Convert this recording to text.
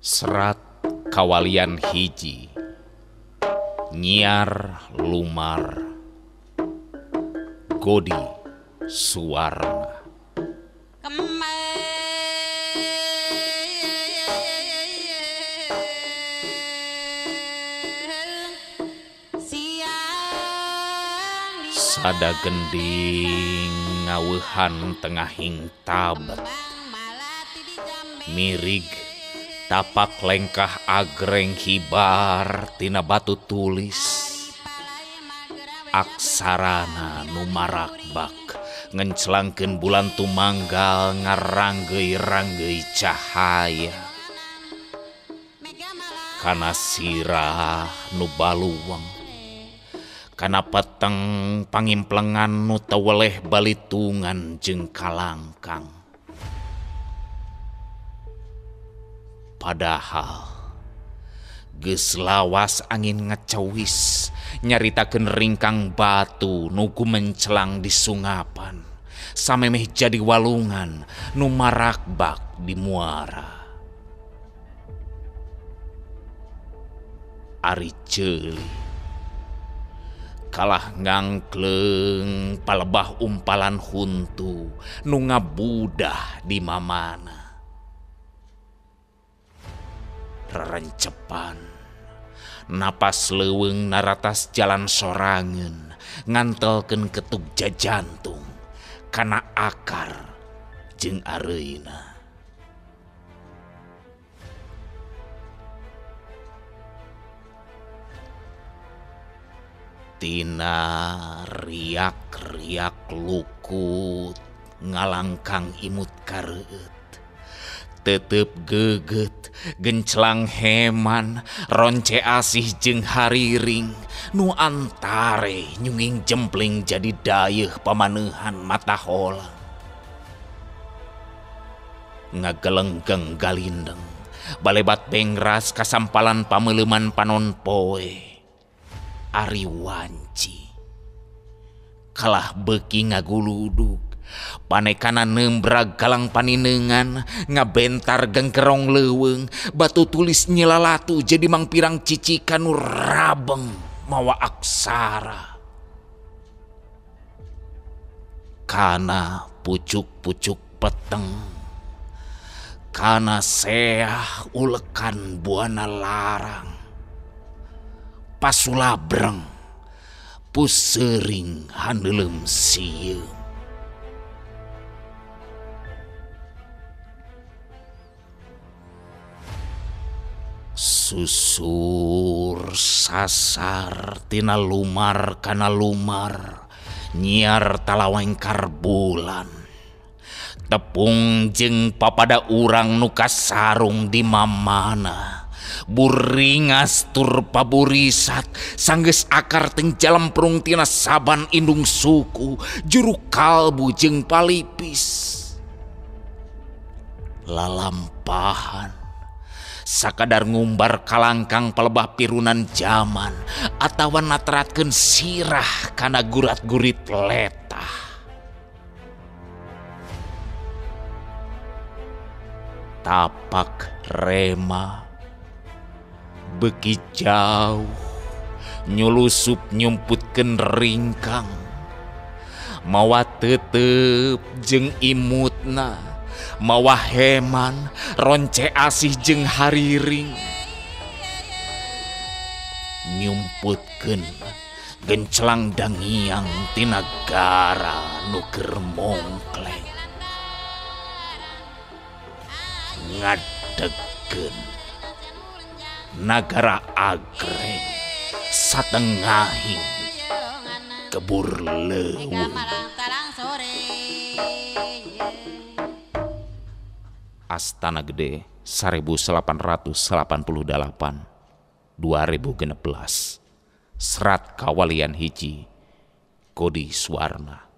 Serat kawalian hiji nyiar lumar Godi Suwarna. Sada gending ngaweuhan tengahing tabet, mirig tapak lengkah agreng hibar tina batu tulis, aksarana nu marakbak ngenclangkeun bulan tumanggal ngaranggeuy-ranggeuy cahaya kana sirah nu baluweng, kana peteng pangimplengan nu teweleh balitungan jeung kalangkang. Padahal geus lawas angin ngecewis nyaritakeun ringkang batu nu gumencelang di sungapan, samemeh jadi walungan nu marakbak di muara. Ari ceuli kalah ngangkleng palebah umpalan huntu nu ngabudah di mamana. Rerencepan napas leuweung naratas jalan sorangeun ngantelkeun ketug jajantung kana akar jeung areuna. Tina riak-riak lukut ngalangkang imut kareueut, tetep geugeut genclang heman ronce asih jeung hariring nu antare nyunging jempling jadi dayeuh pamaneuhan mata holang. Ngagelenggeng galindeng balebat bengras kasampalan pameuleuman panon poe. Ari wanci kalah beuki ngaguludug panekana nembrag galang paninengan ngabentar gengkerong leuweung batu tulis nyelalatu jadi mangpirang cicikan nu rabeng mawa aksara kana pucuk-pucuk peteng, kana seah ulekan buana larang, pasulabreng puseuring handeulem sieum. Susur sasar tina lumar kana lumar nyiar talawengkar bulan, tepung jeung papada urang nu kasarung di mamana. Buringas tur paburisat sanggeus akar teng jalemprung tina saban indung suku juru kalbu jeung palipis. Lalampahan sakadar ngumbar kalangkang palebah pirunan zaman atawa natratkeun sirah kana gurat-gurit letah. Tapak rema beki jauh nyulusup nyumputkeun ringkang, mawa teuteup jeung imutna, mawa heman ronce asih jeung hariring, nyumputkeun genclang dangiang ti nagara nu keur mongkleng, ngadegkeun nagara agreng satengahing kebur leuweung. Astana Gede 1888 2016. Serat kawalian hiji Godi Suwarna.